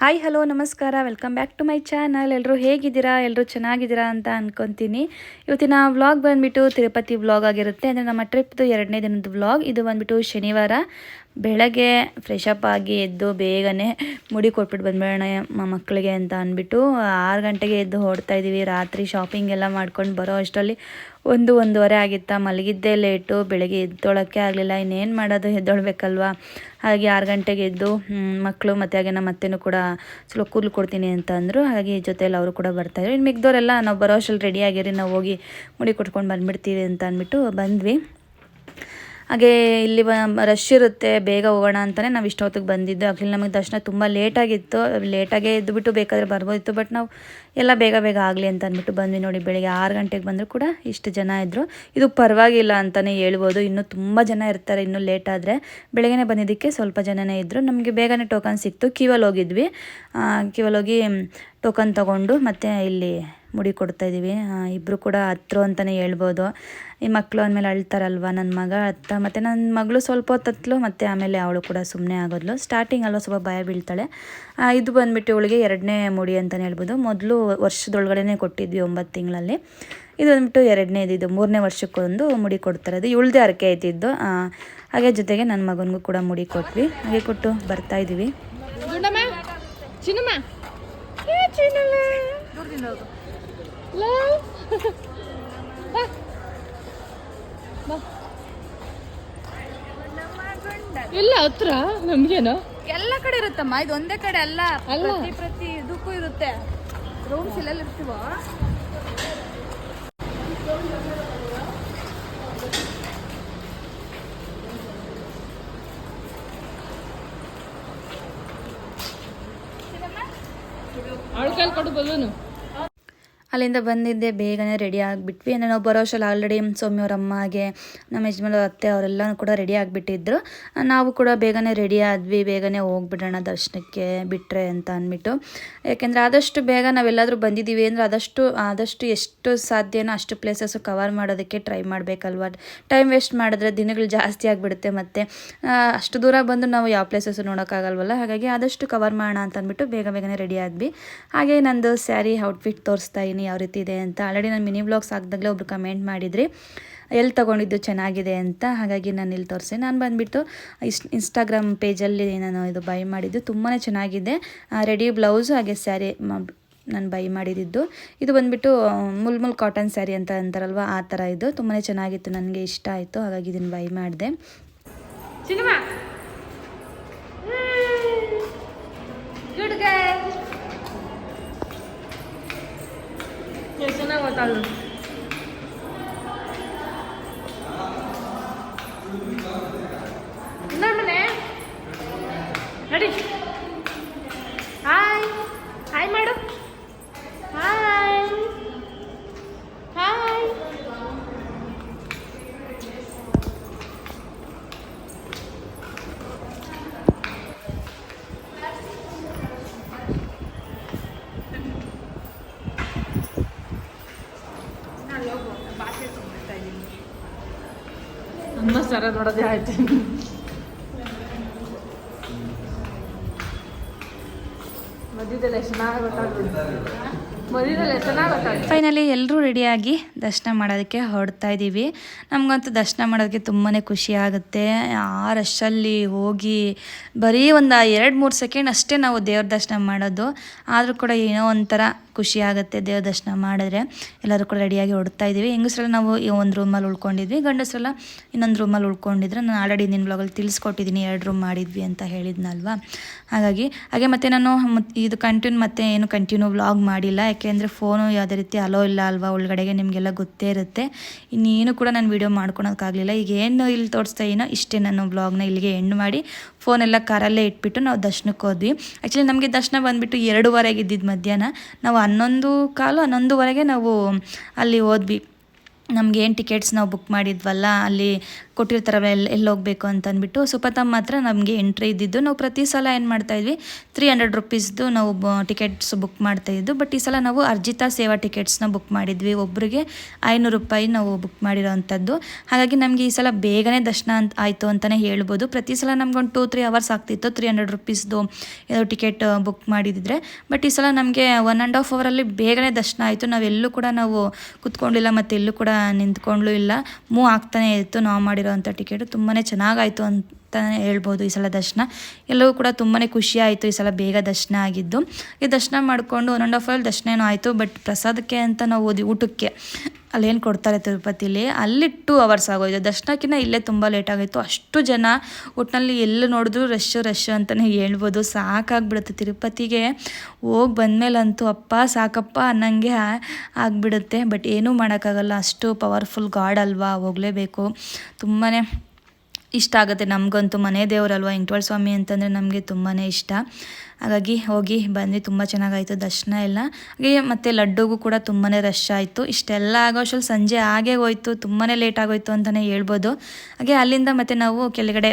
Hi hello ನಮಸ್ಕಾರ, welcome back to my channel. ಎಲ್ಲರೂ ಹೇಗಿದ್ದೀರಾ? ಎಲ್ಲರೂ ಚೆನ್ನಾಗಿದ್ದೀರಾ ಅಂತ ಅಂದ್ಕೊತೀನಿ. ಇವತ್ತಿನ ವ್ಲಾಗ್ ಬಂದುಬಿಟ್ಟು ತಿರುಪತಿ ವ್ಲಾಗ್ ಆಗಿರುತ್ತೆ. ಅಂದರೆ ನಮ್ಮ ಟ್ರಿಪ್ದು 2ನೇ ದಿನದ ವ್ಲಾಗ್. ಇದು ಬಂದುಬಿಟ್ಟು ಶನಿವಾರ ಬೆಳಗ್ಗೆ ಫ್ರೆಶಪ್ ಆಗಿ ಎದ್ದು ಬೇಗನೆ ಮುಡಿ ಕೊಟ್ಬಿಟ್ಟು ಬಂದ್ಬೇಡ ಮಕ್ಕಳಿಗೆ ಅಂತ ಅಂದ್ಬಿಟ್ಟು 6 ಗಂಟೆಗೆ ಎದ್ದು ಹೊರಡ್ತಾ ಇದ್ದೀವಿ. ರಾತ್ರಿ ಶಾಪಿಂಗ್ ಎಲ್ಲ ಮಾಡ್ಕೊಂಡು ಬರೋ ಅಷ್ಟರಲ್ಲಿ 1-1:30 ಆಗಿತ್ತಾ. ಮಲಗಿದ್ದೇ ಲೇಟು, ಬೆಳಗ್ಗೆ ಎದ್ದೊಳಕ್ಕೆ ಆಗಲಿಲ್ಲ. ಇನ್ನೇನು ಮಾಡೋದು, ಎದ್ದೊಳ್ಬೇಕಲ್ವ. ಹಾಗೆ 6 ಗಂಟೆಗೆ ಎದ್ದು ಮಕ್ಕಳು ಮತ್ತು ಹಾಗೆ ನಮ್ಮ ಅತ್ತೆನೂ ಕೂಡ ಸ್ವಲ್ಪ ಕೂದಲು ಕೊಡ್ತೀನಿ ಅಂತ ಅಂದರು. ಹಾಗೆ ಜೊತೆಯಲ್ಲಿ ಅವರು ಕೂಡ ಬರ್ತಾಯಿದ್ರು. ಇನ್ನು ಮಿಕ್ದವರೆಲ್ಲ ನಾವು ಬರೋ ಅಷ್ಟರಲ್ಲಿ ರೆಡಿ ಆಗಿರಿ, ನಾವು ಹೋಗಿ ಮುಡಿ ಕೊಟ್ಕೊಂಡು ಬಂದುಬಿಡ್ತೀವಿ ಅಂತ ಅಂದ್ಬಿಟ್ಟು ಬಂದ್ವಿ. ಹಾಗೆ ಇಲ್ಲಿ ರಶ್ ಇರುತ್ತೆ, ಬೇಗ ಹೋಗೋಣ ಅಂತಲೇ ನಾವು ಇಷ್ಟೊತ್ತಿಗೆ ಬಂದಿದ್ದು. ಆ್ಯಕ್ಚುಲಿ ನಮಗೆ ದರ್ಶನ ತುಂಬ ಲೇಟಾಗಿತ್ತು. ಲೇಟಾಗೇ ಎದ್ದುಬಿಟ್ಟು ಬೇಕಾದರೆ ಬರ್ಬೋದಿತ್ತು, ಬಟ್ ನಾವು ಎಲ್ಲ ಬೇಗ ಆಗಲಿ ಅಂತ ಅಂದ್ಬಿಟ್ಟು ಬಂದ್ವಿ. ನೋಡಿ, ಬೆಳಿಗ್ಗೆ 6 ಗಂಟೆಗೆ ಬಂದರೂ ಕೂಡ ಇಷ್ಟು ಜನ ಇದ್ದರು. ಇದು ಪರವಾಗಿಲ್ಲ ಅಂತಲೇ ಹೇಳ್ಬೋದು. ಇನ್ನೂ ತುಂಬ ಜನ ಇರ್ತಾರೆ ಇನ್ನೂ ಲೇಟ್ ಆದರೆ. ಬೆಳಗ್ಗೆನೇ ಬಂದಿದ್ದಕ್ಕೆ ಸ್ವಲ್ಪ ಜನನೇ ಇದ್ದರು. ನಮಗೆ ಬೇಗನೆ ಟೋಕನ್ ಸಿಕ್ತು. ಕ್ಯೂವಲ್ಲಿ ಹೋಗಿದ್ವಿ. ಕ್ಯೂವಲ್ಲಿ ಹೋಗಿ ಟೋಕನ್ ತೊಗೊಂಡು ಮತ್ತು ಇಲ್ಲಿ ಮುಡಿ ಕೊಡ್ತಾಯಿದ್ದೀವಿ. ಇಬ್ಬರು ಕೂಡ ಹತ್ರು ಅಂತಲೇ ಹೇಳ್ಬೋದು. ಈ ಮಕ್ಕಳು ಅಂದಮೇಲೆ ಅಳ್ತಾರಲ್ವ. ನನ್ನ ಮಗ ಅತ್ತ ಮತ್ತು ನನ್ನ ಮಗಳು ಸ್ವಲ್ಪ ಹೊತ್ತು ಹತ್ತಲು, ಮತ್ತು ಆಮೇಲೆ ಅವಳು ಕೂಡ ಸುಮ್ಮನೆ ಆಗೋದ್ಲು. ಸ್ಟಾರ್ಟಿಂಗ್ ಅಲ್ವ ಸ್ವಲ್ಪ ಭಯ ಬೀಳ್ತಾಳೆ. ಇದು ಬಂದುಬಿಟ್ಟು ಇವಳಿಗೆ 2ನೇ ಮುಡಿ ಅಂತಲೇ ಹೇಳ್ಬೋದು. ಮೊದಲು ವರ್ಷದೊಳಗಡೆ ಕೊಟ್ಟಿದ್ವಿ 9 ತಿಂಗಳಲ್ಲಿ. ಇದು ಬಂದುಬಿಟ್ಟು 2ನೇದು. ಇದು 3ನೇ ವರ್ಷಕ್ಕೊಂದು ಮುಡಿ ಕೊಡ್ತಾರೆ. ಅದು ಇವಳದೇ ಹರಕೆ ಆಯ್ತಿದ್ದು. ಹಾಗೆ ಜೊತೆಗೆ ನನ್ನ ಮಗನಿಗೂ ಕೂಡ ಮುಡಿ ಕೊಟ್ವಿ. ಹಾಗೆ ಕೊಟ್ಟು ಬರ್ತಾಯಿದ್ದೀವಿ. ಎಲ್ಲ ಹತ್ರ ನಮ್ಗೇನು ಎಲ್ಲ ಕಡೆ ಇರುತ್ತಮ್ಮ, ಇದು ಒಂದೇ ಕಡೆ ಅಲ್ಲ. ಪ್ರತಿ ಇದಕ್ಕೂ ಇರುತ್ತೆ. ರೂಮ್ಸ್ ಇಲ್ಲೆಲ್ಲ ಇರ್ತೀವ. ಅವಳ ಕೈಲಿ ಕೊಡು ಬಲೂನು. ಅಲ್ಲಿಂದ ಬಂದಿದ್ದೆ, ಬೇಗನೆ ರೆಡಿ ಆಗಿಬಿಟ್ವಿ. ಅಂದರೆ ನಾವು ಬರೋ ಅಷ್ಟರಲ್ಲಿ ಆಲ್ರೆಡಿ ಸೌಮ್ಯವ್ರ ಅಮ್ಮಗೆ, ನಮ್ಮ ಯಜಮಾನ ಅತ್ತೆ ಅವರೆಲ್ಲನೂ ಕೂಡ ರೆಡಿ ಆಗಿಬಿಟ್ಟಿದ್ರು. ನಾವು ಕೂಡ ಬೇಗನೆ ರೆಡಿ ಆದ್ವಿ. ಬೇಗನೆ ಹೋಗ್ಬಿಡೋಣ ದರ್ಶನಕ್ಕೆ ಬಿಟ್ಟರೆ ಅಂತ ಅಂದ್ಬಿಟ್ಟು. ಯಾಕೆಂದರೆ ಆದಷ್ಟು ಬೇಗ ನಾವೆಲ್ಲಾದರೂ ಬಂದಿದ್ದೀವಿ ಅಂದರೆ ಆದಷ್ಟು ಎಷ್ಟು ಸಾಧ್ಯನೋ ಅಷ್ಟು ಪ್ಲೇಸಸ್ಸು ಕವರ್ ಮಾಡೋದಕ್ಕೆ ಟ್ರೈ ಮಾಡಬೇಕಲ್ವ. ಟೈಮ್ ವೇಸ್ಟ್ ಮಾಡಿದ್ರೆ ದಿನಗಳು ಜಾಸ್ತಿ ಆಗಿಬಿಡುತ್ತೆ. ಮತ್ತು ಅಷ್ಟು ದೂರ ಬಂದು ನಾವು ಯಾವ ಪ್ಲೇಸಸ್ಸು ನೋಡೋಕ್ಕಾಗಲ್ವಲ್ಲ. ಹಾಗಾಗಿ ಆದಷ್ಟು ಕವರ್ ಮಾಡೋಣ ಅಂತ ಅಂದ್ಬಿಟ್ಟು ಬೇಗನೆ ರೆಡಿ ಆದ್ವಿ. ಹಾಗೆ ನಂದು ಸ್ಯಾರಿ ಔಟ್ಫಿಟ್ ತೋರಿಸ್ತಾ ಯಾವ ರೀತಿ ಇದೆ ಅಂತ. ಆಲ್ರೆಡಿ ನಾನು ಮಿನಿ ವ್ಲಾಗ್ಸ್ ಹಾಕಿದಾಗಲೇ ಒಬ್ರು ಕಮೆಂಟ್ ಮಾಡಿದ್ರಿ ಎಲ್ಲಿ ತೊಗೊಂಡಿದ್ದು ಚೆನ್ನಾಗಿದೆ ಅಂತ. ಹಾಗಾಗಿ ನಾನು ಇಲ್ಲಿ ತೋರಿಸಿ. ನಾನು ಬಂದುಬಿಟ್ಟು ಇನ್ಸ್ಟಾಗ್ರಾಮ್ ಪೇಜಲ್ಲಿ ನಾನು ಇದು ಬೈ ಮಾಡಿದ್ದು. ತುಂಬಾ ಚೆನ್ನಾಗಿದೆ. ರೆಡಿ ಬ್ಲೌಸು ಹಾಗೆ ಸ್ಯಾರಿ ನಾನು ಬೈ ಮಾಡಿದ್ದು. ಇದು ಬಂದುಬಿಟ್ಟು ಮುಲ್ ಕಾಟನ್ ಸ್ಯಾರಿ ಅಂತ ಅಂತಾರಲ್ವ, ಆ ಥರ ಇದು ತುಂಬಾ ಚೆನ್ನಾಗಿತ್ತು. ನನಗೆ ಇಷ್ಟ ಆಯಿತು, ಹಾಗಾಗಿ ಇದನ್ನು ಬೈ ಮಾಡಿದೆ. ಚೆನ್ನಾಗಿ ಗೊತ್ತಾಳು. ನಡಿ, ಹಾಯ್ ಹಾಯ್ ಮಾಡು. Hi hi. ಅಮ್ಮ ಸರ ನೋಡೋದೇ ಆಯ್ತು. ಮಧ್ಯದಲ್ಲಿ ಚೆನ್ನಾಗಿ ಫೈನಲಿ ಎಲ್ಲರೂ ರೆಡಿಯಾಗಿ ದರ್ಶನ ಮಾಡೋದಕ್ಕೆ ಹೊರಡ್ತಾ ಇದ್ದೀವಿ. ನಮಗಂತೂ ದರ್ಶನ ಮಾಡೋದಕ್ಕೆ ತುಂಬಾ ಖುಷಿ ಆಗುತ್ತೆ. ಆ ರಶಲ್ಲಿ ಹೋಗಿ ಬರೀ ಒಂದು 2-3 ಸೆಕೆಂಡ್ ಅಷ್ಟೇ ನಾವು ದೇವ್ರ ದರ್ಶನ ಮಾಡೋದು. ಆದರೂ ಕೂಡ ಏನೋ ಒಂಥರ ಖುಷಿ ಆಗುತ್ತೆ ದೇವ್ರ ದರ್ಶನ ಮಾಡಿದ್ರೆ. ಎಲ್ಲರೂ ಕೂಡ ರೆಡಿಯಾಗಿ ಹೊರಡ್ತಾ ಇದ್ದೀವಿ. ಹೆಂಗಸ್ರೆಲ್ಲ ನಾವು ಒಂದು ರೂಮಲ್ಲಿ ಉಳ್ಕೊಂಡಿದ್ವಿ, ಗಂಡಸರೆಲ್ಲ ಇನ್ನೊಂದು ರೂಮಲ್ಲಿ ಉಳ್ಕೊಂಡಿದ್ರು. ನಾನು ಆಲ್ರೆಡಿ ನಿನ್ನ ಬ್ಲಾಗಲ್ಲಿ ತಿಳಿಸ್ಕೊಟ್ಟಿದ್ದೀನಿ 2 ರೂಮ್ ಮಾಡಿದ್ವಿ ಅಂತ ಹೇಳಿದ್ನಲ್ವ. ಹಾಗೆ ಮತ್ತು ನಾನು ಇದು ಕಂಟಿನ್ಯೂ ವ್ಲಾಗ್ ಮಾಡಿಲ್ಲ. ಯಾಕೆಂದರೆ ಫೋನು ಯಾವುದೇ ರೀತಿ ಅಲೋ ಇಲ್ಲ ಅಲ್ವಾ ಒಳಗಡೆಗೆ, ನಿಮಗೆಲ್ಲ ಗೊತ್ತೇ ಇರುತ್ತೆ. ಇನ್ನೇನು ಕೂಡ ನಾನು ವೀಡಿಯೋ ಮಾಡ್ಕೊಳೋಕ್ಕಾಗಲಿಲ್ಲ. ಈಗ ಏನು ಇಲ್ಲಿ ತೋರಿಸ್ತಾ ಏನೋ ಇಷ್ಟೇ. ನಾನು ವ್ಲಾಗ್ನ ಇಲ್ಲಿಗೆ ಎಂಡ್ ಮಾಡಿ ಫೋನೆಲ್ಲ ಕಾರಲ್ಲೇ ಇಟ್ಬಿಟ್ಟು ನಾವು ದರ್ಶನಕ್ಕೆ ಹೋದ್ವಿ. ಆ್ಯಕ್ಚುಲಿ ನಮಗೆ ದರ್ಶನ ಬಂದುಬಿಟ್ಟು 2:15 ಇದ್ದಿದ್ದು ಮಧ್ಯಾಹ್ನ. ನಾವು 11:15 ನಾವು ಅಲ್ಲಿ ಹೋದ್ವಿ. ನಮಗೇನು ಟಿಕೆಟ್ಸ್ ನಾವು ಬುಕ್ ಮಾಡಿದ್ವಲ್ಲ, ಅಲ್ಲಿ ಕೊಟ್ಟಿರ್ತಾರಲ್ಲ ಎಲ್ಲಿ ಹೋಗಬೇಕು ಅಂತ ಅಂದ್ಬಿಟ್ಟು. ಸುಪತಮ್ ಮಾತ್ರ ನಮಗೆ ಎಂಟ್ರಿ ಇದ್ದಿದ್ದು. ನಾವು ಪ್ರತಿ ಸಲ ಏನು ಮಾಡ್ತಾಯಿದ್ವಿ, 300 ರುಪೀಸ್ದು ನಾವು ಟಿಕೆಟ್ಸ್ ಬುಕ್ ಮಾಡ್ತಾಯಿದ್ದು. ಬಟ್ ಈ ಸಲ ನಾವು ಅರ್ಜಿತಾ ಸೇವಾ ಟಿಕೆಟ್ಸ್ನ ಬುಕ್ ಮಾಡಿದ್ವಿ. ಒಬ್ಬರಿಗೆ 500 ರೂಪಾಯಿ ನಾವು ಬುಕ್ ಮಾಡಿರೋ ಅಂಥದ್ದು. ಹಾಗಾಗಿ ನಮಗೆ ಈ ಸಲ ಬೇಗನೆ ದರ್ಶನ ಆಯಿತು ಅಂತಲೇ ಹೇಳ್ಬೋದು. ಪ್ರತಿ ಸಲ ನಮ್ಗೊಂದು 2-3 ಅವರ್ಸ್ ಆಗ್ತಿತ್ತು 300 ರುಪೀಸ್ದು ಟಿಕೆಟ್ ಬುಕ್ ಮಾಡಿದಿದ್ರೆ. ಬಟ್ ಈ ಸಲ ನಮಗೆ 1.5 ಅವರಲ್ಲಿ ಬೇಗನೆ ದರ್ಶನ ಆಯಿತು. ನಾವೆಲ್ಲೂ ಕೂಡ ನಾವು ಕುತ್ಕೊಂಡಿಲ್ಲ ಮತ್ತು ಎಲ್ಲೂ ಕೂಡ ನಿಂತ್ಕೊಂಡ್ಲೂ ಇಲ್ಲ, ಮೂವ್ ಆಗ್ತಾನೆ ಇತ್ತು ನಾವು ಮಾಡಿರೋ ಅಂಥ ಟಿಕೆಟ್. ತುಂಬಾ ಚೆನ್ನಾಗಾಯಿತು ಅಂತ ಹೇಳ್ಬೋದು ಈ ಸಲ ದರ್ಶನ. ಎಲ್ಲವೂ ಕೂಡ ತುಂಬಾ ಖುಷಿ ಆಯಿತು ಈ ಸಲ ಬೇಗ ದರ್ಶನ ಆಗಿದ್ದು. ಈ ದರ್ಶನ ಮಾಡಿಕೊಂಡು 1.5 ಅವರ್ ದರ್ಶನ ಏನೋ ಆಯಿತು. ಬಟ್ ಪ್ರಸಾದಕ್ಕೆ ಅಂತ ನಾವು ಊಟಕ್ಕೆ ಅಲ್ಲೇನು ಕೊಡ್ತಾರೆ ತಿರುಪತಿಲಿ, ಅಲ್ಲಿ 2 ಅವರ್ಸ್ ಆಗೋಯ್ತು. ದರ್ಶನಕ್ಕಿಂತ ಇಲ್ಲೇ ತುಂಬ ಲೇಟ್ ಆಗೋಯಿತು. ಅಷ್ಟು ಜನ ಒಟ್ಟಿನಲ್ಲಿ ಎಲ್ಲಿ ನೋಡಿದ್ರು ರಶ್ ಅಂತಲೇ ಹೇಳ್ಬೋದು. ಸಾಕಾಗ್ಬಿಡುತ್ತೆ ತಿರುಪತಿಗೆ ಹೋಗಿ ಬಂದಮೇಲಂತೂ ಅಪ್ಪ ಸಾಕಪ್ಪ ಅನ್ನಂಗೆ ಆಗಿಬಿಡುತ್ತೆ. ಬಟ್ ಏನೂ ಮಾಡೋಕ್ಕಾಗಲ್ಲ, ಅಷ್ಟು ಪವರ್ಫುಲ್ ಗಾಡ್ ಅಲ್ವಾ, ಹೋಗಲೇಬೇಕು. ತುಂಬಾ ಇಷ್ಟ ಆಗುತ್ತೆ ನಮಗಂತೂ. ಮನೆ ದೇವರಲ್ವ ವೆಂಕಟೇಶ್ವರ ಸ್ವಾಮಿ ಅಂತಂದರೆ ನಮಗೆ ತುಂಬಾ ಇಷ್ಟ. ಹಾಗಾಗಿ ಹೋಗಿ ಬಂದ್ವಿ. ತುಂಬ ಚೆನ್ನಾಗಾಯಿತು ದರ್ಶನ ಎಲ್ಲ. ಹಾಗೆ ಮತ್ತು ಲಡ್ಡುಗೂ ಕೂಡ ತುಂಬಾ ರಶ್ ಆಯಿತು. ಇಷ್ಟೆಲ್ಲ ಆಗೋಷ್ಟರಲ್ಲಿ ಸಂಜೆ ಆಗೇ ಹೋಯ್ತು, ತುಂಬಾ ಲೇಟ್ ಆಗೋಯ್ತು ಅಂತಲೇ ಹೇಳ್ಬೋದು. ಹಾಗೆ ಅಲ್ಲಿಂದ ಮತ್ತು ನಾವು ಕೆಳಗಡೆ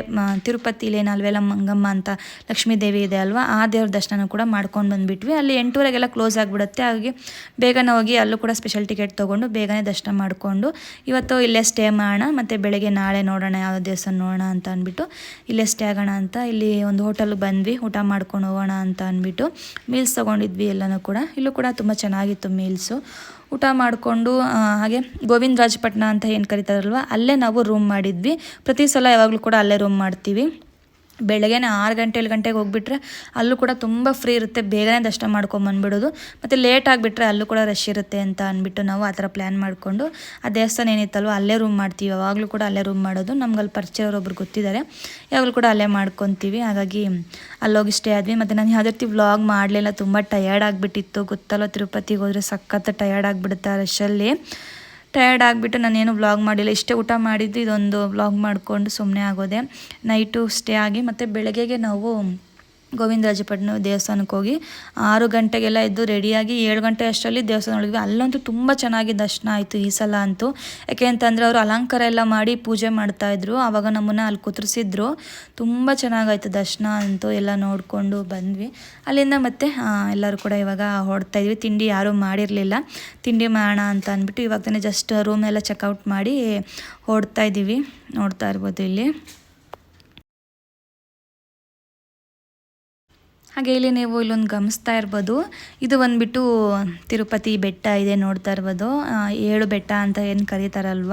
ತಿರುಪತಿಲಿ ಅಲ್ವೆಲ್ಲ ಮಂಗಮ್ಮ ಅಂತ ಲಕ್ಷ್ಮೀ ದೇವಿ ಇದೆ ಅಲ್ವಾ, ಆ ದೇವ್ರ ದರ್ಶನ ಕೂಡ ಮಾಡ್ಕೊಂಡು ಬಂದುಬಿಟ್ವಿ. ಅಲ್ಲಿ 8:30ಗೆಲ್ಲ ಕ್ಲೋಸ್ ಆಗಿಬಿಡುತ್ತೆ. ಹಾಗೆ ಬೇಗನೆ ಹೋಗಿ ಅಲ್ಲೂ ಕೂಡ ಸ್ಪೆಷಲ್ ಟಿಕೆಟ್ ತೊಗೊಂಡು ಬೇಗನೆ ದರ್ಶನ ಮಾಡಿಕೊಂಡು ಇವತ್ತು ಇಲ್ಲೇ ಸ್ಟೇ ಮಾಡೋಣ, ಮತ್ತು ಬೆಳಗ್ಗೆ ನಾಳೆ ನೋಡೋಣ ಯಾವ ದೇವಸ್ಥಾನ ನೋಡೋಣ ಅಂತ ಅಂದ್ಬಿಟ್ಟು ಇಲ್ಲೇ ಸ್ಟೇ ಆಗೋಣ ಅಂತ ಇಲ್ಲಿ ಒಂದು ಹೋಟೆಲ್ಗೆ ಬಂದ್ವಿ. ಊಟ ಮಾಡ್ಕೊಂಡು ಹೋಗೋಣ ಅಂತ ಅಂದ್ಬಿಟ್ಟು ಮೀಲ್ಸ್ ತೊಗೊಂಡಿದ್ವಿ ಎಲ್ಲನೂ ಕೂಡ. ಇಲ್ಲೂ ಕೂಡ ತುಂಬ ಚೆನ್ನಾಗಿತ್ತು ಮೀಲ್ಸು. ಊಟ ಮಾಡಿಕೊಂಡು ಹಾಗೆ ಗೋವಿಂದರಾಜಪಟ್ಟಣ ಅಂತ ಏನು ಕರೀತಾರಲ್ವ, ಅಲ್ಲೇ ನಾವು ರೂಮ್ ಮಾಡಿದ್ವಿ. ಪ್ರತಿ ಸಲ ಯಾವಾಗಲೂ ಕೂಡ ಅಲ್ಲೇ ರೂಮ್ ಮಾಡ್ತೀವಿ. ಬೆಳಗ್ಗೆನೇ 6 ಗಂಟೆ 7 ಗಂಟೆಗೆ ಹೋಗಿಬಿಟ್ರೆ ಅಲ್ಲೂ ಕೂಡ ತುಂಬ ಫ್ರೀ ಇರುತ್ತೆ, ಬೇಗನೆ ದರ್ಶನ ಮಾಡ್ಕೊಂಬಂದ್ಬಿಡೋದು. ಮತ್ತು ಲೇಟ್ ಆಗಿಬಿಟ್ರೆ ಅಲ್ಲೂ ಕೂಡ ರಶ್ ಇರುತ್ತೆ ಅಂತ ಅಂದ್ಬಿಟ್ಟು ನಾವು ಆ ಥರ ಪ್ಲ್ಯಾನ್ ಮಾಡಿಕೊಂಡು ಆ ದೇವಸ್ಥಾನ ಏನಿತ್ತಲ್ವ ಅಲ್ಲೇ ರೂಮ್ ಮಾಡ್ತೀವಿ. ಯಾವಾಗಲೂ ಕೂಡ ಅಲ್ಲೇ ರೂಮ್ ಮಾಡೋದು. ನಮ್ಗೆ ಅಲ್ಲಿ ಪರಿಚಯವ್ರೊಬ್ರು ಗೊತ್ತಿದ್ದಾರೆ, ಯಾವಾಗಲೂ ಕೂಡ ಅಲ್ಲೇ ಮಾಡ್ಕೊತೀವಿ. ಹಾಗಾಗಿ ಅಲ್ಲೋಗಿ ಸ್ಟೇ ಆದ್ವಿ. ಮತ್ತು ನಾನು ಯಾವುದೇ ರೀತಿ ವ್ಲಾಗ್ ಮಾಡಲಿಲ್ಲ, ತುಂಬ ಟಯರ್ಡ್ ಆಗಿಬಿಟ್ಟಿತ್ತು. ಗೊತ್ತಲ್ಲ ತಿರುಪತಿಗೆ ಹೋದರೆ ಸಖತ್ ಟಯರ್ಡ್ ಆಗಿಬಿಡುತ್ತೆ ಆ ರಶಲ್ಲಿ. ಟಯರ್ಡ್ ಆಗಿಬಿಟ್ಟು ನಾನೇನು ವ್ಲಾಗ್ ಮಾಡಿಲ್ಲ, ಇಷ್ಟೇ ಊಟ ಮಾಡಿದ್ದು, ಇದೊಂದು ವ್ಲಾಗ್ ಮಾಡಿಕೊಂಡು ಸುಮ್ಮನೆ ಆಗೋದೆ. ನೈಟು ಸ್ಟೇ ಆಗಿ ಮತ್ತು ಬೆಳಗ್ಗೆಗೆ ನಾವು ಗೋವಿಂದರಾಜಪಟ್ಟಣ ದೇವಸ್ಥಾನಕ್ಕೆ ಹೋಗಿ 6 ಗಂಟೆಗೆಲ್ಲ ಎದ್ದು ರೆಡಿಯಾಗಿ 7 ಗಂಟೆ ಅಷ್ಟರಲ್ಲಿ ದೇವಸ್ಥಾನ ಒಳಗೆ. ಅಲ್ಲಂತೂ ತುಂಬ ಚೆನ್ನಾಗಿ ದರ್ಶನ ಆಯಿತು ಈ ಸಲ ಅಂತೂ. ಯಾಕೆ ಅಂತಂದರೆ ಅವರು ಅಲಂಕಾರ ಎಲ್ಲ ಮಾಡಿ ಪೂಜೆ ಮಾಡ್ತಾಯಿದ್ರು. ಆವಾಗ ನಮ್ಮನ್ನು ಅಲ್ಲಿ ಕುತ್ರಿಸಿದ್ರು. ತುಂಬ ಚೆನ್ನಾಗಾಯಿತು ದರ್ಶನ ಅಂತೂ. ಎಲ್ಲ ನೋಡಿಕೊಂಡು ಬಂದ್ವಿ ಅಲ್ಲಿಂದ. ಮತ್ತು ಎಲ್ಲರೂ ಕೂಡ ಇವಾಗ ಹೊರಡ್ತಾಯಿದ್ವಿ. ತಿಂಡಿ ಯಾರೂ ಮಾಡಿರಲಿಲ್ಲ, ತಿಂಡಿ ಮಾಡೋಣ ಅಂತ ಅಂದ್ಬಿಟ್ಟು ಇವಾಗ ತಾನೇ ಜಸ್ಟ್ ರೂಮೆಲ್ಲ ಚೆಕ್ಔಟ್ ಮಾಡಿ ಹೊರಡ್ತಾಯಿದ್ದೀವಿ. ನೋಡ್ತಾ ಇರ್ಬೋದು ಇಲ್ಲಿ. ಹಾಗೆ ಇಲ್ಲಿ ನೀವು ಇಲ್ಲೊಂದು ಗಮನಿಸ್ತಾ ಇರ್ಬೋದು, ಇದು ಬಂದುಬಿಟ್ಟು ತಿರುಪತಿ ಬೆಟ್ಟ ಇದೆ ನೋಡ್ತಾ ಇರ್ಬೋದು. 7 ಬೆಟ್ಟ ಅಂತ ಏನು ಕರೀತಾರಲ್ವ,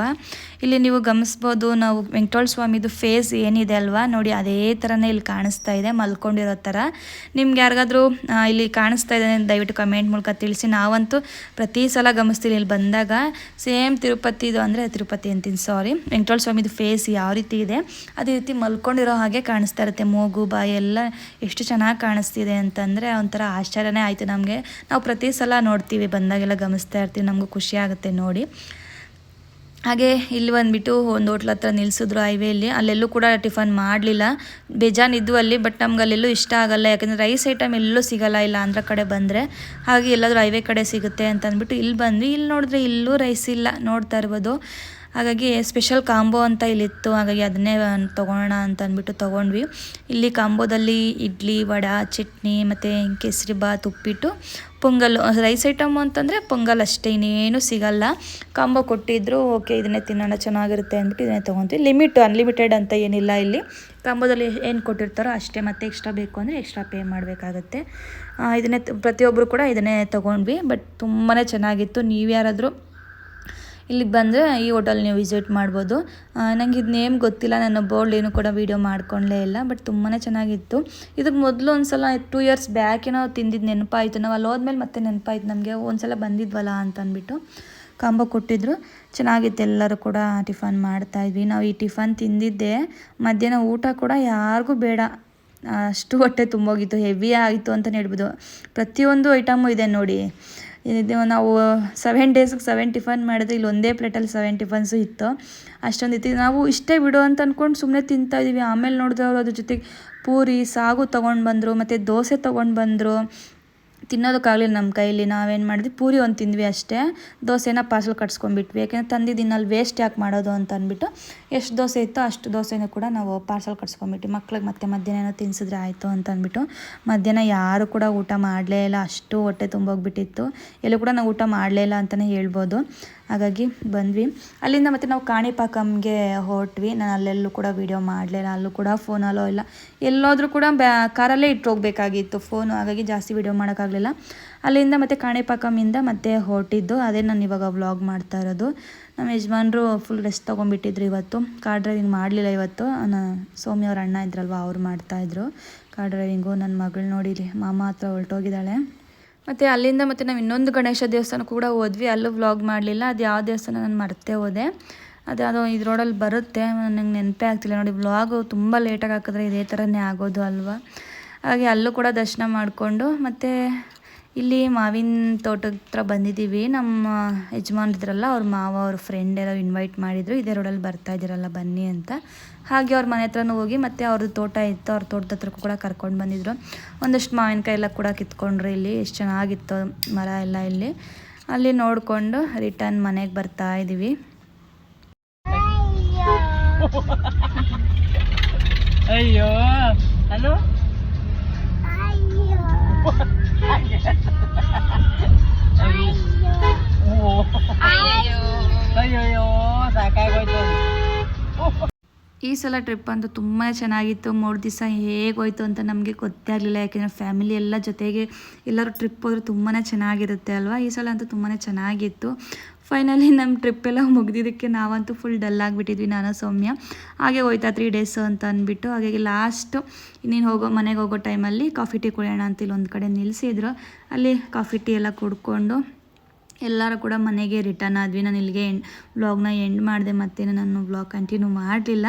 ಇಲ್ಲಿ ನೀವು ಗಮನಿಸ್ಬೋದು. ನಾವು ವೆಂಕಟೇಶ್ವರ ಸ್ವಾಮಿದು ಫೇಸ್ ಏನಿದೆ ಅಲ್ವಾ ನೋಡಿ, ಅದೇ ಥರನೇ ಇಲ್ಲಿ ಕಾಣಿಸ್ತಾ ಇದೆ, ಮಲ್ಕೊಂಡಿರೋ ಥರ. ನಿಮ್ಗೆ ಯಾರಿಗಾದ್ರೂ ಇಲ್ಲಿ ಕಾಣಿಸ್ತಾ ಇದೆ ದಯವಿಟ್ಟು ಕಮೆಂಟ್ ಮೂಲಕ ತಿಳಿಸಿ. ನಾವಂತೂ ಪ್ರತಿ ಸಲ ಗಮನಿಸ್ತೀವಿ ಇಲ್ಲಿ ಬಂದಾಗ. ಸೇಮ್ ತಿರುಪತಿದು ಅಂದರೆ ತಿರುಪತಿ ಅಂತೀನಿ ಸಾರಿ, ವೆಂಕಟೇಶ್ವರ ಸ್ವಾಮಿದು ಫೇಸ್ ಯಾವ ರೀತಿ ಇದೆ ಅದೇ ರೀತಿ ಮಲ್ಕೊಂಡಿರೋ ಹಾಗೆ ಕಾಣಿಸ್ತಾ ಇರುತ್ತೆ. ಮೂಗು ಬಾಯಿ ಎಲ್ಲ ಎಷ್ಟು ಚೆನ್ನಾಗಿ ಕಾಣಿಸ್ತಿದೆ ಅಂತಂದರೆ ಒಂಥರ ಆಶ್ಚರ್ಯನೇ ಆಯಿತು ನಮಗೆ. ನಾವು ಪ್ರತಿ ಸಲ ನೋಡ್ತೀವಿ, ಬಂದಾಗೆಲ್ಲ ಗಮನಿಸ್ತಾ ಇರ್ತೀವಿ, ನಮಗೂ ಖುಷಿ ಆಗುತ್ತೆ ನೋಡಿ. ಹಾಗೆ ಇಲ್ಲಿ ಬಂದುಬಿಟ್ಟು ಒಂದು ಹೋಟ್ಲ್ ಹತ್ರ ನಿಲ್ಲಿಸಿದ್ರು ಹೈವೇಲಿ. ಅಲ್ಲೆಲ್ಲೂ ಕೂಡ ಟಿಫನ್ ಮಾಡಲಿಲ್ಲ, ಬೇಜಾನಿದ್ದು ಅಲ್ಲಿ. ಬಟ್ ನಮ್ಗೆ ಅಲ್ಲೆಲ್ಲೂ ಇಷ್ಟ ಆಗಲ್ಲ, ಯಾಕಂದರೆ ರೈಸ್ ಐಟಮ್ ಎಲ್ಲೂ ಸಿಗೋಲ್ಲ ಇಲ್ಲ ಆಂಧ್ರ ಕಡೆ ಬಂದರೆ. ಹಾಗೆ ಎಲ್ಲಾದರೂ ಹೈವೇ ಕಡೆ ಸಿಗುತ್ತೆ ಅಂತ ಅಂದ್ಬಿಟ್ಟು ಇಲ್ಲಿ ಬಂದ್ವಿ. ಇಲ್ಲಿ ನೋಡಿದ್ರೆ ಇಲ್ಲೂ ರೈಸ್ ಇಲ್ಲ, ನೋಡ್ತಾ ಇರ್ಬೋದು. ಹಾಗಾಗಿ ಸ್ಪೆಷಲ್ ಕಾಂಬೋ ಅಂತ ಇಲ್ಲಿತ್ತು, ಹಾಗಾಗಿ ಅದನ್ನೇ ತೊಗೊಳ್ಳೋಣ ಅಂತ ಅಂದ್ಬಿಟ್ಟು ತೊಗೊಂಡ್ವಿ. ಇಲ್ಲಿ ಕಾಂಬೋದಲ್ಲಿ ಇಡ್ಲಿ, ವಡೆ, ಚಟ್ನಿ ಮತ್ತು ಕೇಸರಿ ಬಾತ್, ಉಪ್ಪಿಟ್ಟು, ಪೊಂಗಲ್. ರೈಸ್ ಐಟಮು ಅಂತಂದರೆ ಪೊಂಗಲ್ ಅಷ್ಟೇ, ಇನ್ನೇನು ಸಿಗಲ್ಲ. ಕಾಂಬೋ ಕೊಟ್ಟಿದ್ರು, ಓಕೆ ಇದನ್ನೇ ತಿನ್ನೋಣ ಚೆನ್ನಾಗಿರುತ್ತೆ ಅಂದ್ಬಿಟ್ಟು ಇದನ್ನೇ ತೊಗೊತೀವಿ. ಲಿಮಿಟು ಅನ್ಲಿಮಿಟೆಡ್ ಅಂತ ಏನಿಲ್ಲ ಇಲ್ಲಿ. ಕಾಂಬೋದಲ್ಲಿ ಏನು ಕೊಟ್ಟಿರ್ತಾರೋ ಅಷ್ಟೇ, ಮತ್ತೆ ಎಕ್ಸ್ಟ್ರಾ ಬೇಕು ಅಂದರೆ ಎಕ್ಸ್ಟ್ರಾ ಪೇ ಮಾಡಬೇಕಾಗತ್ತೆ. ಇದನ್ನೇ ಪ್ರತಿಯೊಬ್ಬರು ಕೂಡ ಇದನ್ನೇ ತೊಗೊಂಡ್ವಿ. ಬಟ್ ತುಂಬಾ ಚೆನ್ನಾಗಿತ್ತು. ನೀವು ಯಾರಾದರೂ ಇಲ್ಲಿಗೆ ಬಂದರೆ ಈ ಹೋಟೆಲ್ ನೀವು ವಿಸಿಟ್ ಮಾಡ್ಬೋದು. ನನಗೆ ಇದು ನೇಮ್ ಗೊತ್ತಿಲ್ಲ, ನಾನು ಬೋರ್ಡ್ ಏನು ಕೂಡ ವೀಡಿಯೋ ಮಾಡ್ಕೊಳ್ಳೇ ಇಲ್ಲ. ಬಟ್ ತುಂಬಾ ಚೆನ್ನಾಗಿತ್ತು. ಇದಕ್ಕೆ ಮೊದಲು ಒಂದು ಸಲ 2 ಇಯರ್ಸ್ ಬ್ಯಾಕ್ ಏನೋ ತಿಂದಿದ್ದು ನೆನಪಾಯಿತು. ನಾವು ಅಲ್ಲಿ ಹೋದ್ಮೇಲೆ ಮತ್ತೆ ನೆನಪಾಯ್ತು ನಮಗೆ, ಒಂದು ಸಲ ಬಂದಿದ್ವಲ್ಲ ಅಂತ ಅಂದ್ಬಿಟ್ಟು ಕಾಂಬೋ ಕೊಟ್ಟಿದ್ರು. ಚೆನ್ನಾಗಿತ್ತು. ಎಲ್ಲರೂ ಕೂಡ ಟಿಫನ್ ಮಾಡ್ತಾಯಿದ್ವಿ. ನಾವು ಈ ಟಿಫನ್ ತಿಂದಿದ್ದೆ, ಮಧ್ಯಾಹ್ನ ಊಟ ಕೂಡ ಯಾರಿಗೂ ಬೇಡ, ಅಷ್ಟು ಹೊಟ್ಟೆ ತುಂಬೋಗಿತ್ತು, ಹೆವಿ ಆಯಿತು ಅಂತಲೇ ಹೇಳ್ಬೋದು. ಪ್ರತಿಯೊಂದು ಐಟಮು ಇದೆ ನೋಡಿ. ಇದು ನಾವು 7 ಡೇಸಿಗೆ 7 ಟಿಫನ್ ಮಾಡಿದ್ರೆ ಇಲ್ಲಿ ಒಂದೇ ಪ್ಲೇಟಲ್ಲಿ 7 ಟಿಫನ್ಸು ಇತ್ತು. ಅಷ್ಟೊಂದು ಇತ್ತು. ನಾವು ಇಷ್ಟೇ ಬಿಡು ಅಂತ ಅಂದ್ಕೊಂಡು ಸುಮ್ಮನೆ ತಿಂತಾಯಿದ್ದೀವಿ. ಆಮೇಲೆ ನೋಡಿದ್ರೆ ಅವರು ಅದ್ರ ಜೊತೆಗೆ ಪೂರಿ, ಸಾಗು ತೊಗೊಂಡು ಬಂದರು, ಮತ್ತು ದೋಸೆ ತೊಗೊಂಡು ಬಂದರು. ತಿನ್ನೋದಕ್ಕಾಗಲಿಲ್ಲ ನಮ್ಮ ಕೈಯಲ್ಲಿ. ನಾವೇನು ಮಾಡಿದ್ವಿ, ಪೂರಿ ಒಂದು ತಿಂದ್ವಿ ಅಷ್ಟೇ. ದೋಸೆನ ಪಾರ್ಸಲ್ ಕಟ್ಸ್ಕೊಂಡ್ಬಿಟ್ವಿ. ಯಾಕೆಂದರೆ ತಂದಿದ್ದು ಇನ್ನಲ್ಲಿ ವೇಸ್ಟ್ ಯಾಕೆ ಮಾಡೋದು ಅಂತ ಅಂದ್ಬಿಟ್ಟು ಎಷ್ಟು ದೋಸೆ ಇತ್ತೋ ಅಷ್ಟು ದೋಸೆನೂ ಕೂಡ ನಾವು ಪಾರ್ಸಲ್ ಕಟ್ಸ್ಕೊಂಡ್ಬಿಟ್ಟು ಮಕ್ಳಿಗೆ ಮತ್ತೆ ಮಧ್ಯಾಹ್ನ ತಿನ್ಸಿದ್ರೆ ಆಯಿತು ಅಂತ ಅಂದ್ಬಿಟ್ಟು ಮಧ್ಯಾಹ್ನ ಯಾರು ಕೂಡ ಊಟ ಮಾಡಲೇ ಇಲ್ಲ. ಅಷ್ಟು ಹೊಟ್ಟೆ ತುಂಬೋಗ್ಬಿಟ್ಟಿತ್ತು. ಎಲ್ಲೂ ಕೂಡ ನಾವು ಊಟ ಮಾಡಲೇ ಇಲ್ಲ ಅಂತಲೇ ಹೇಳ್ಬೋದು. ಹಾಗಾಗಿ ಬಂದ್ವಿ. ಅಲ್ಲಿಂದ ಮತ್ತೆ ನಾವು ಕಾಣಿಪಾಕಂಗೆ ಹೊರಟ್ವಿ. ನಾನು ಅಲ್ಲೆಲ್ಲೂ ಕೂಡ ವೀಡಿಯೋ ಮಾಡಲಿಲ್ಲ. ಅಲ್ಲೂ ಕೂಡ ಫೋನಲ್ಲೋ ಇಲ್ಲ ಎಲ್ಲೋದ್ರೂ ಕೂಡ ಕಾರಲ್ಲೇ ಇಟ್ಟು ಹೋಗಬೇಕಾಗಿತ್ತು ಫೋನು. ಹಾಗಾಗಿ ಜಾಸ್ತಿ ವೀಡಿಯೋ ಮಾಡೋಕ್ಕಾಗಲಿಲ್ಲ. ಅಲ್ಲಿಂದ ಮತ್ತೆ ಕಾಣಿಪಾಕಮಿಂದ ಮತ್ತೆ ಹೊರಟಿದ್ದು. ಅದೇ ನಾನು ಇವಾಗ ವ್ಲಾಗ್ ಮಾಡ್ತಾ ಇರೋದು. ನಮ್ಮ ಯಜಮಾನ್ರು ಫುಲ್ ರೆಸ್ಟ್ ತೊಗೊಂಡ್ಬಿಟ್ಟಿದ್ರು ಇವತ್ತು. ಕಾರ್ ಡ್ರೈವಿಂಗ್ ಮಾಡಲಿಲ್ಲ ಇವತ್ತು. ಸೌಮ್ಯ ಅವ್ರ ಅಣ್ಣ ಇದ್ರಲ್ವ, ಅವ್ರು ಮಾಡ್ತಾಯಿದ್ರು ಕಾರ್ ಡ್ರೈವಿಂಗು. ನನ್ನ ಮಗಳು ನೋಡಿರಿ ಮಾಮ ಹತ್ರ ಹೊರಟೋಗಿದ್ದಾಳೆ. ಮತ್ತು ಅಲ್ಲಿಂದ ಮತ್ತು ನಾವು ಇನ್ನೊಂದು ಗಣೇಶ ದೇವಸ್ಥಾನ ಕೂಡ ಹೋದ್ವಿ. ಅಲ್ಲೂ ವ್ಲಾಗ್ ಮಾಡಲಿಲ್ಲ. ಅದು ಯಾವ ದೇವಸ್ಥಾನ ನಾನು ಮರ್ತೇ ಹೋದೆ. ಅದು ಇದು ರೋಡಲ್ಲಿ ಬರುತ್ತೆ, ನನಗೆ ನೆನಪೇ ಆಗ್ತಿಲ್ಲ ನೋಡಿ. ವ್ಲಾಗು ತುಂಬ ಲೇಟಾಗಿ ಹಾಕಿದ್ರೆ ಇದೇ ಥರನೇ ಆಗೋದು ಅಲ್ವಾ. ಹಾಗೆ ಅಲ್ಲೂ ಕೂಡ ದರ್ಶನ ಮಾಡಿಕೊಂಡು ಮತ್ತು ಇಲ್ಲಿ ಮಾವಿನ ತೋಟದ ಹತ್ರ ಬಂದಿದ್ದೀವಿ. ನಮ್ಮ ಯಜಮಾನ್ರಿದ್ರಲ್ಲ, ಅವ್ರ ಮಾವ ಅವ್ರ ಫ್ರೆಂಡ್ ಎಲ್ಲ ಇನ್ವೈಟ್ ಮಾಡಿದರು, ಇದೇ ರೋಡಲ್ಲಿ ಬರ್ತಾ ಇದ್ದೀರಲ್ಲ ಬನ್ನಿ ಅಂತ. ಹಾಗೆ ಅವ್ರ ಮನೆ ಹತ್ರನೂ ಹೋಗಿ ಮತ್ತು ಅವ್ರದ್ದು ತೋಟ ಇತ್ತು, ಅವ್ರ ತೋಟದ ಹತ್ರ ಕೂಡ ಕರ್ಕೊಂಡು ಬಂದಿದ್ರು. ಒಂದಷ್ಟು ಮಾವಿನಕಾಯಿ ಎಲ್ಲ ಕೂಡ ಕಿತ್ಕೊಂಡ್ರು. ಇಲ್ಲಿ ಎಷ್ಟು ಚೆನ್ನಾಗಿತ್ತು ಮರ ಎಲ್ಲ. ಇಲ್ಲಿ ಅಲ್ಲಿ ನೋಡಿಕೊಂಡು ರಿಟರ್ನ್ ಮನೆಗೆ ಬರ್ತಾ ಇದ್ದೀವಿ. ಅಯ್ಯೋ ಹಲೋ ಅಯ್ಯೋ ಸಾಕಾಗೋಯ್ತು. ಈ ಸಲ ಟ್ರಿಪ್ ಅಂತೂ ತುಂಬಾ ಚೆನ್ನಾಗಿತ್ತು. 3 ದಿವಸ ಹೇಗೋಯ್ತು ಅಂತ ನಮಗೆ ಗೊತ್ತೇ ಆಗಲಿಲ್ಲ. ಯಾಕೆಂದರೆ ಫ್ಯಾಮಿಲಿ ಎಲ್ಲ ಜೊತೆಗೆ ಎಲ್ಲರೂ ಟ್ರಿಪ್ ಹೋದ್ರೆ ತುಂಬಾ ಚೆನ್ನಾಗಿರುತ್ತೆ ಅಲ್ವಾ. ಈ ಸಲ ಅಂತೂ ತುಂಬಾ ಚೆನ್ನಾಗಿತ್ತು. ಫೈನಲಿ ನಮ್ಮ ಟ್ರಿಪ್ ಎಲ್ಲ ಮುಗಿದಿದ್ದಕ್ಕೆ ನಾವಂತೂ ಫುಲ್ ಡಲ್ ಆಗಿಬಿಟ್ಟಿದ್ವಿ, ನಾನು ಸೌಮ್ಯ. ಹಾಗೆ ಹೋಯ್ತಾ 3 ಡೇಸು ಅಂತ ಅಂದ್ಬಿಟ್ಟು. ಹಾಗಾಗಿ ಲಾಸ್ಟು ಇನ್ನೇನು ಮನೆಗೆ ಹೋಗೋ ಟೈಮಲ್ಲಿ ಕಾಫಿ ಟೀ ಕುಡಿಯೋಣ ಅಂತ ಇಲ್ಲಿ ಒಂದು ಕಡೆ ನಿಲ್ಲಿಸಿದ್ರು. ಅಲ್ಲಿ ಕಾಫಿ ಟೀ ಎಲ್ಲ ಕುಡ್ಕೊಂಡು ಎಲ್ಲರೂ ಕೂಡ ಮನೆಗೆ ರಿಟರ್ನ್ ಆದ್ವಿ. ನಾನು ಇಲ್ಲಿಗೆ ವ್ಲಾಗ್ನ ಎಂಡ್ ಮಾಡಿದೆ. ಮತ್ತೇನು ನಾನು ವ್ಲಾಗ್ ಕಂಟಿನ್ಯೂ ಮಾಡಲಿಲ್ಲ.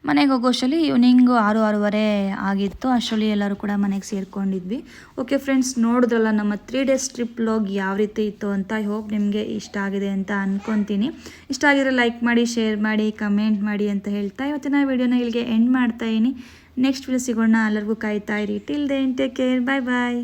ಮನೆಗೆ ಹೋಗೋ ಅಷ್ಟರಲ್ಲಿ ಈವ್ನಿಂಗು 6-6:30 ಆಗಿತ್ತು. ಅಷ್ಟರಲ್ಲಿ ಎಲ್ಲರೂ ಕೂಡ ಮನೆಗೆ ಸೇರ್ಕೊಂಡಿದ್ವಿ. ಓಕೆ ಫ್ರೆಂಡ್ಸ್, ನೋಡಿದ್ರಲ್ಲ ನಮ್ಮ 3 ಡೇಸ್ ಟ್ರಿಪ್ ವ್ಲಾಗ್ ಯಾವ ರೀತಿ ಇತ್ತು ಅಂತ. ಐ ಹೋಪ್ ನಿಮಗೆ ಇಷ್ಟ ಆಗಿದೆ ಅಂತ ಅಂದ್ಕೊತೀನಿ. ಇಷ್ಟ ಆಗಿದ್ರೆ ಲೈಕ್ ಮಾಡಿ, ಶೇರ್ ಮಾಡಿ, ಕಮೆಂಟ್ ಮಾಡಿ ಅಂತ ಹೇಳ್ತಾ ಇವತ್ತಿನ ವಿಡಿಯೋನ ಇಲ್ಲಿಗೆ ಎಂಡ್ ಮಾಡ್ತಾಯಿದ್ದೀನಿ. ನೆಕ್ಸ್ಟ್ ವಿಡಿಯೋ ಸಿಗೋಣ. ಎಲ್ಲರಿಗೂ ಕಾಯ್ತಾ ಇರಿ. Till then take care. Bye ಬಾಯ್.